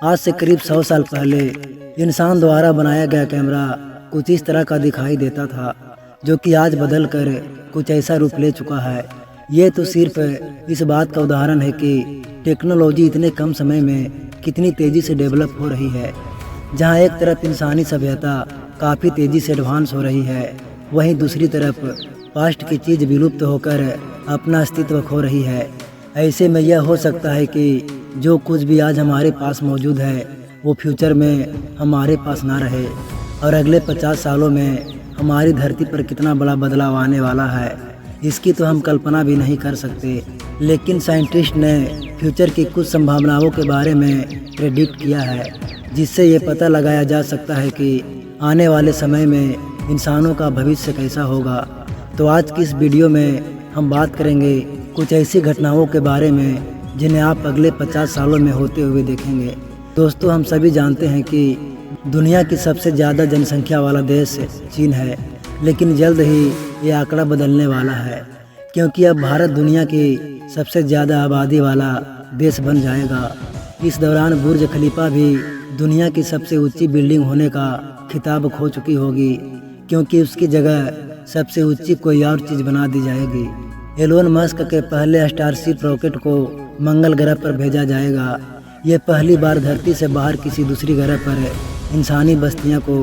आज से करीब 100 साल पहले इंसान द्वारा बनाया गया कैमरा कुछ इस तरह का दिखाई देता था, जो कि आज बदल कर कुछ ऐसा रूप ले चुका है। ये तो सिर्फ इस बात का उदाहरण है कि टेक्नोलॉजी इतने कम समय में कितनी तेज़ी से डेवलप हो रही है। जहाँ एक तरफ इंसानी सभ्यता काफ़ी तेज़ी से एडवांस हो रही है, वहीं दूसरी तरफ पास्ट की चीज़ विलुप्त होकर अपना अस्तित्व खो रही है। ऐसे में यह हो सकता है कि जो कुछ भी आज हमारे पास मौजूद है वो फ्यूचर में हमारे पास ना रहे, और अगले 50 सालों में हमारी धरती पर कितना बड़ा बदलाव आने वाला है, इसकी तो हम कल्पना भी नहीं कर सकते। लेकिन साइंटिस्ट ने फ्यूचर की कुछ संभावनाओं के बारे में प्रेडिक्ट किया है, जिससे ये पता लगाया जा सकता है कि आने वाले समय में इंसानों का भविष्य कैसा होगा। तो आज की इस वीडियो में हम बात करेंगे कुछ ऐसी घटनाओं के बारे में जिन्हें आप अगले 50 सालों में होते हुए देखेंगे। दोस्तों, हम सभी जानते हैं कि दुनिया की सबसे ज़्यादा जनसंख्या वाला देश चीन है, लेकिन जल्द ही ये आंकड़ा बदलने वाला है, क्योंकि अब भारत दुनिया की सबसे ज़्यादा आबादी वाला देश बन जाएगा। इस दौरान बुर्ज खलीफा भी दुनिया की सबसे ऊंची बिल्डिंग होने का खिताब खो चुकी होगी, क्योंकि उसकी जगह सबसे ऊंची कोई और चीज़ बना दी जाएगी। एलोन मस्क के पहले स्टारशिप रॉकेट को मंगल ग्रह पर भेजा जाएगा। ये पहली बार धरती से बाहर किसी दूसरी ग्रह पर इंसानी बस्तियां को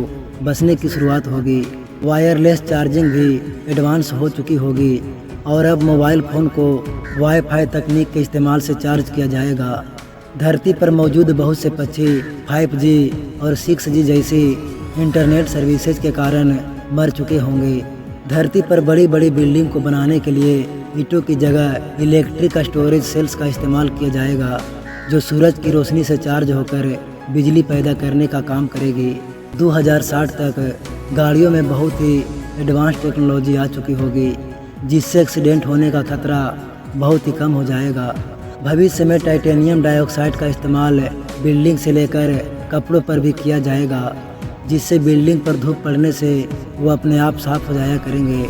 बसने की शुरुआत होगी। वायरलेस चार्जिंग भी एडवांस हो चुकी होगी, और अब मोबाइल फ़ोन को वाईफाई तकनीक के इस्तेमाल से चार्ज किया जाएगा। धरती पर मौजूद बहुत से पक्षी 5G और 6G जैसी इंटरनेट सर्विसेज के कारण मर चुके होंगे। धरती पर बड़ी बड़ी बिल्डिंग को बनाने के लिए ईंटों की जगह इलेक्ट्रिक स्टोरेज सेल्स का इस्तेमाल किया जाएगा, जो सूरज की रोशनी से चार्ज होकर बिजली पैदा करने का काम करेगी। 2060 तक गाड़ियों में बहुत ही एडवांस टेक्नोलॉजी आ चुकी होगी, जिससे एक्सीडेंट होने का खतरा बहुत ही कम हो जाएगा। भविष्य में टाइटेनियम डाइऑक्साइड का इस्तेमाल बिल्डिंग से लेकर कपड़ों पर भी किया जाएगा, जिससे बिल्डिंग पर धूप पड़ने से वो अपने आप साफ हो जाया करेंगे।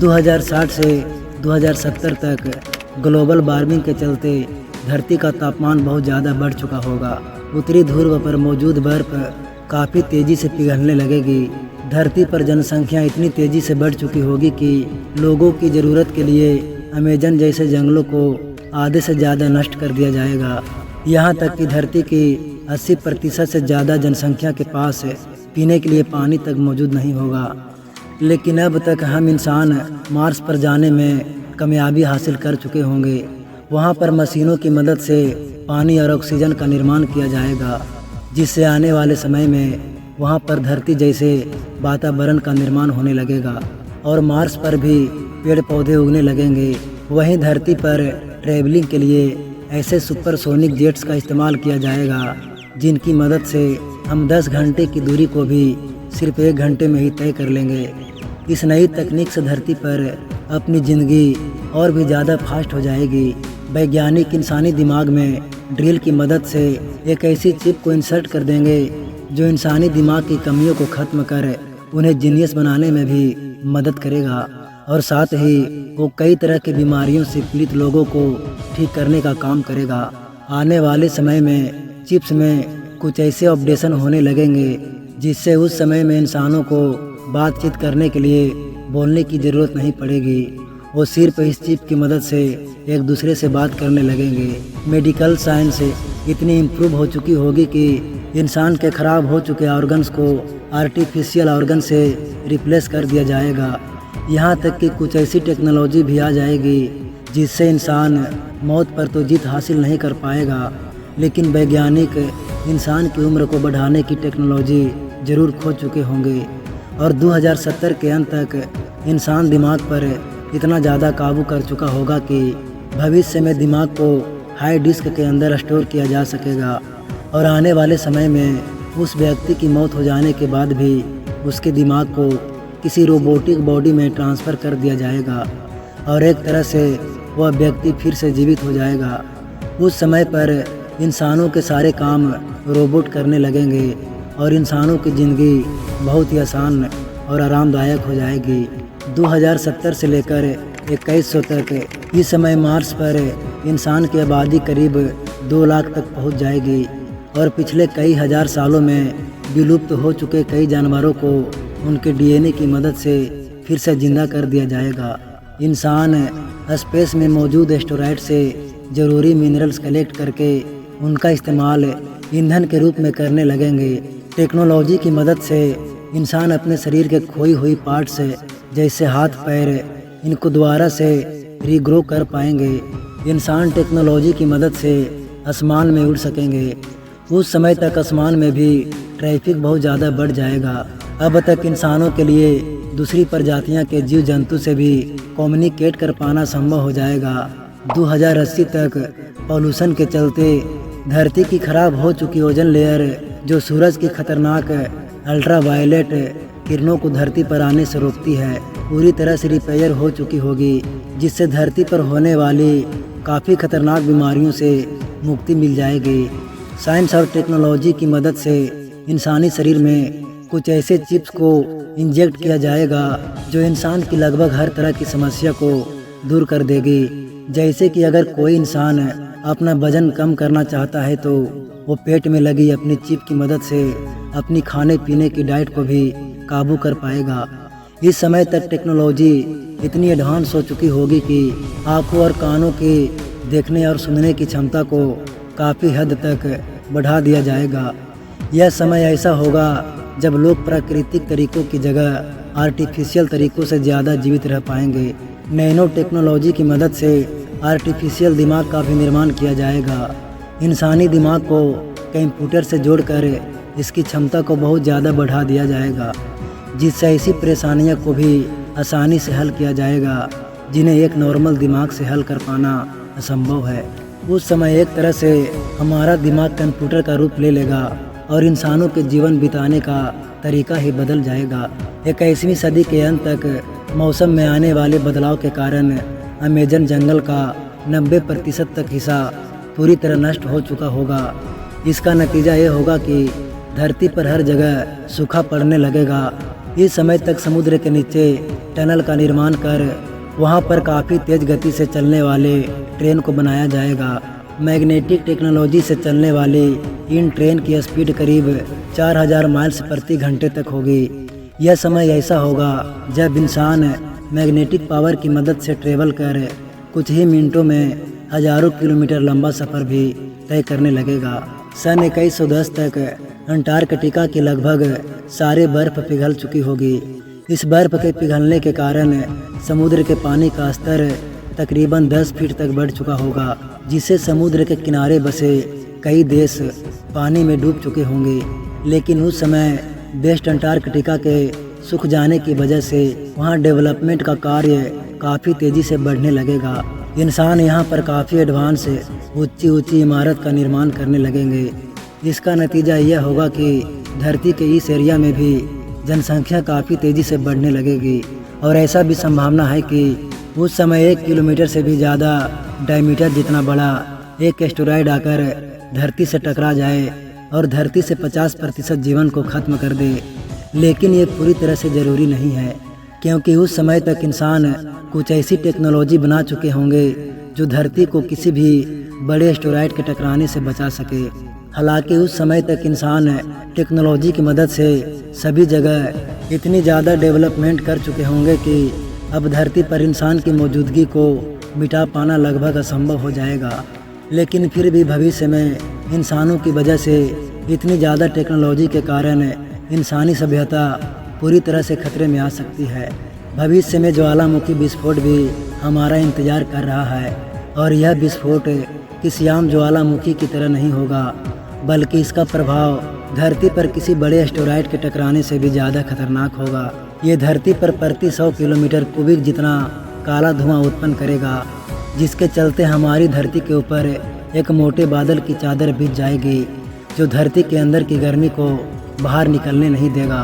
2060 से 2070 तक ग्लोबल वार्मिंग के चलते धरती का तापमान बहुत ज़्यादा बढ़ चुका होगा। उत्तरी ध्रुव पर मौजूद बर्फ काफ़ी तेज़ी से पिघलने लगेगी। धरती पर जनसंख्या इतनी तेज़ी से बढ़ चुकी होगी कि लोगों की ज़रूरत के लिए अमेजन जैसे जंगलों को आधे से ज़्यादा नष्ट कर दिया जाएगा। यहाँ तक कि धरती की 80% से ज़्यादा जनसंख्या के पास पीने के लिए पानी तक मौजूद नहीं होगा। लेकिन अब तक हम इंसान मार्स पर जाने में कामयाबी हासिल कर चुके होंगे। वहाँ पर मशीनों की मदद से पानी और ऑक्सीजन का निर्माण किया जाएगा, जिससे आने वाले समय में वहाँ पर धरती जैसे वातावरण का निर्माण होने लगेगा, और मार्स पर भी पेड़ पौधे उगने लगेंगे। वहीं धरती पर ट्रैवलिंग के लिए ऐसे सुपरसोनिक जेट्स का इस्तेमाल किया जाएगा, जिनकी मदद से हम 10 घंटे की दूरी को भी सिर्फ 1 घंटे में ही तय कर लेंगे। इस नई तकनीक से धरती पर अपनी ज़िंदगी और भी ज़्यादा फास्ट हो जाएगी। वैज्ञानिक इंसानी दिमाग में ड्रिल की मदद से एक ऐसी चिप को इंसर्ट कर देंगे जो इंसानी दिमाग की कमियों को ख़त्म कर उन्हें जीनियस बनाने में भी मदद करेगा, और साथ ही वो कई तरह की बीमारियों से पीड़ित लोगों को ठीक करने का काम करेगा। आने वाले समय में चिप्स में कुछ ऐसे अपडेशन होने लगेंगे, जिससे उस समय में इंसानों को बातचीत करने के लिए बोलने की ज़रूरत नहीं पड़ेगी। वो सिर्फ इस चिप की मदद से एक दूसरे से बात करने लगेंगे। मेडिकल साइंस इतनी इम्प्रूव हो चुकी होगी कि इंसान के ख़राब हो चुके ऑर्गन्स को आर्टिफिशियल ऑर्गन से रिप्लेस कर दिया जाएगा। यहाँ तक कि कुछ ऐसी टेक्नोलॉजी भी आ जाएगी जिससे इंसान मौत पर तो जीत हासिल नहीं कर पाएगा, लेकिन वैज्ञानिक इंसान की उम्र को बढ़ाने की टेक्नोलॉजी ज़रूर खो चुके होंगे, और 2070 के अंत तक इंसान दिमाग पर इतना ज़्यादा काबू कर चुका होगा कि भविष्य में दिमाग को हाई डिस्क के अंदर स्टोर किया जा सकेगा, और आने वाले समय में उस व्यक्ति की मौत हो जाने के बाद भी उसके दिमाग को किसी रोबोटिक बॉडी में ट्रांसफ़र कर दिया जाएगा, और एक तरह से वह व्यक्ति फिर से जीवित हो जाएगा। उस समय पर इंसानों के सारे काम रोबोट करने लगेंगे, और इंसानों की ज़िंदगी बहुत ही आसान और आरामदायक हो जाएगी। 2070 से लेकर 2100 तक इस समय मार्स पर इंसान की आबादी करीब 2 लाख तक पहुंच जाएगी। और पिछले कई हजार सालों में विलुप्त हो चुके कई जानवरों को उनके डीएनए की मदद से फिर से जिंदा कर दिया जाएगा। इंसान स्पेस में मौजूद एस्टेरॉयड से ज़रूरी मिनरल्स कलेक्ट करके उनका इस्तेमाल ईंधन के रूप में करने लगेंगे। टेक्नोलॉजी की मदद से इंसान अपने शरीर के खोई हुई पार्ट्स जैसे हाथ पैर इनको दोबारा से रीग्रो कर पाएंगे। इंसान टेक्नोलॉजी की मदद से आसमान में उड़ सकेंगे। उस समय तक आसमान में भी ट्रैफिक बहुत ज़्यादा बढ़ जाएगा। अब तक इंसानों के लिए दूसरी प्रजातियां के जीव जंतु से भी कम्युनिकेट कर पाना संभव हो जाएगा। 2080 तक पॉल्यूशन के चलते धरती की खराब हो चुकी ओजोन लेयर, जो सूरज की खतरनाक अल्ट्रावायलेट किरणों को धरती पर आने से रोकती है, पूरी तरह से रिपेयर हो चुकी होगी, जिससे धरती पर होने वाली काफ़ी खतरनाक बीमारियों से मुक्ति मिल जाएगी। साइंस और टेक्नोलॉजी की मदद से इंसानी शरीर में कुछ ऐसे चिप्स को इंजेक्ट किया जाएगा जो इंसान की लगभग हर तरह की समस्या को दूर कर देगी। जैसे कि अगर कोई इंसान अपना वजन कम करना चाहता है तो वो पेट में लगी अपनी चिप की मदद से अपनी खाने पीने की डाइट को भी काबू कर पाएगा। इस समय तक टेक्नोलॉजी इतनी एडवांस हो चुकी होगी कि आँखों और कानों की देखने और सुनने की क्षमता को काफ़ी हद तक बढ़ा दिया जाएगा। यह समय ऐसा होगा जब लोग प्राकृतिक तरीकों की जगह आर्टिफिशियल तरीकों से ज़्यादा जीवित रह पाएंगे। नैनो टेक्नोलॉजी की मदद से आर्टिफिशियल दिमाग का भी निर्माण किया जाएगा। इंसानी दिमाग को कंप्यूटर से जोड़कर इसकी क्षमता को बहुत ज़्यादा बढ़ा दिया जाएगा, जिससे ऐसी परेशानियों को भी आसानी से हल किया जाएगा जिन्हें एक नॉर्मल दिमाग से हल कर पाना असंभव है। उस समय एक तरह से हमारा दिमाग कंप्यूटर का रूप ले लेगा और इंसानों के जीवन बिताने का तरीका ही बदल जाएगा। 21वीं सदी के अंत तक मौसम में आने वाले बदलाव के कारण अमेजन जंगल का 90% तक हिस्सा पूरी तरह नष्ट हो चुका होगा। इसका नतीजा ये होगा कि धरती पर हर जगह सूखा पड़ने लगेगा। इस समय तक समुद्र के नीचे टनल का निर्माण कर वहाँ पर काफ़ी तेज़ गति से चलने वाले ट्रेन को बनाया जाएगा। मैग्नेटिक टेक्नोलॉजी से चलने वाली इन ट्रेन की स्पीड करीब 4000 माइल्स प्रति घंटे तक होगी। यह समय ऐसा होगा जब इंसान मैग्नेटिक पावर की मदद से ट्रेवल कर कुछ ही मिनटों में हजारों किलोमीटर लंबा सफ़र भी तय करने लगेगा। सन 2110 तक अंटार्कटिका की लगभग सारे बर्फ़ पिघल चुकी होगी। इस बर्फ़ के पिघलने के कारण समुद्र के पानी का स्तर तकरीबन 10 फीट तक बढ़ चुका होगा, जिससे समुद्र के किनारे बसे कई देश पानी में डूब चुके होंगे। लेकिन उस समय वेस्ट अंटार्कटिका के सूख जाने की वजह से वहाँ डेवलपमेंट का कार्य काफ़ी तेज़ी से बढ़ने लगेगा। इंसान यहाँ पर काफ़ी एडवांस ऊंची ऊंची इमारत का निर्माण करने लगेंगे। इसका नतीजा यह होगा कि धरती के इस एरिया में भी जनसंख्या काफ़ी तेज़ी से बढ़ने लगेगी और ऐसा भी संभावना है कि उस समय 1 किलोमीटर से भी ज़्यादा डायमीटर जितना बड़ा एक एस्टेरॉयड आकर धरती से टकरा जाए और धरती से 50% जीवन को ख़त्म कर दे। लेकिन ये पूरी तरह से ज़रूरी नहीं है, क्योंकि उस समय तक इंसान कुछ ऐसी टेक्नोलॉजी बना चुके होंगे जो धरती को किसी भी बड़े एस्टेरॉयड के टकराने से बचा सके। हालांकि उस समय तक इंसान टेक्नोलॉजी की मदद से सभी जगह इतनी ज़्यादा डेवलपमेंट कर चुके होंगे कि अब धरती पर इंसान की मौजूदगी को मिटा पाना लगभग असंभव हो जाएगा। लेकिन फिर भी भविष्य में इंसानों की वजह से इतनी ज़्यादा टेक्नोलॉजी के कारण इंसानी सभ्यता पूरी तरह से खतरे में आ सकती है। भविष्य में ज्वालामुखी विस्फोट भी हमारा इंतज़ार कर रहा है, और यह विस्फोट किसी आम ज्वालामुखी की तरह नहीं होगा, बल्कि इसका प्रभाव धरती पर किसी बड़े एस्टेरॉयड के टकराने से भी ज़्यादा खतरनाक होगा। ये धरती पर प्रति 100 किलोमीटर क्यूबिक जितना काला धुआं उत्पन्न करेगा, जिसके चलते हमारी धरती के ऊपर एक मोटे बादल की चादर बिछ जाएगी, जो धरती के अंदर की गर्मी को बाहर निकलने नहीं देगा,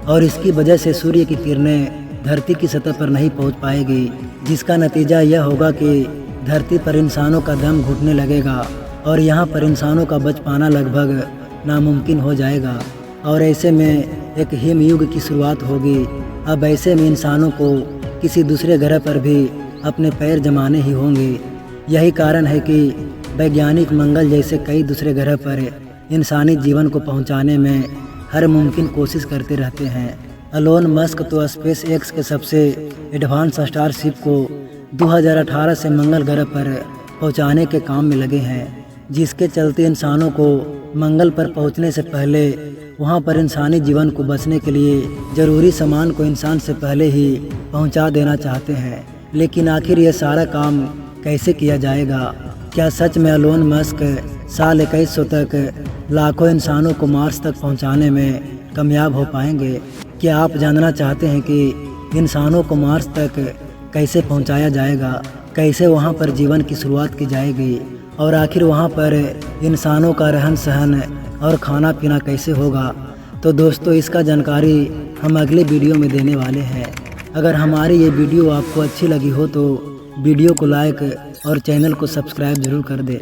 और इसकी वजह से सूर्य की किरणें धरती की सतह पर नहीं पहुंच पाएगी, जिसका नतीजा यह होगा कि धरती पर इंसानों का दम घुटने लगेगा और यहाँ पर इंसानों का बच पाना लगभग नामुमकिन हो जाएगा। और ऐसे में एक हिमयुग की शुरुआत होगी। अब ऐसे में इंसानों को किसी दूसरे ग्रह पर भी अपने पैर जमाने ही होंगे। यही कारण है कि वैज्ञानिक मंगल जैसे कई दूसरे ग्रह पर इंसानी जीवन को पहुंचाने में हर मुमकिन कोशिश करते रहते हैं। एलोन मस्क तो स्पेस एक्स के सबसे एडवांस स्टारशिप को 2018 से मंगल ग्रह पर पहुंचाने के काम में लगे हैं, जिसके चलते इंसानों को मंगल पर पहुंचने से पहले वहां पर इंसानी जीवन को बचने के लिए ज़रूरी सामान को इंसान से पहले ही पहुंचा देना चाहते हैं। लेकिन आखिर ये सारा काम कैसे किया जाएगा? क्या सच में एलोन मस्क साल 2100 तक लाखों इंसानों को मार्स तक पहुंचाने में कामयाब हो पाएंगे? क्या आप जानना चाहते हैं कि इंसानों को मार्स तक कैसे पहुंचाया जाएगा, कैसे वहां पर जीवन की शुरुआत की जाएगी और आखिर वहां पर इंसानों का रहन सहन और खाना पीना कैसे होगा? तो दोस्तों, इसका जानकारी हम अगले वीडियो में देने वाले हैं। अगर हमारी ये वीडियो आपको अच्छी लगी हो तो वीडियो को लाइक और चैनल को सब्सक्राइब ज़रूर कर दें।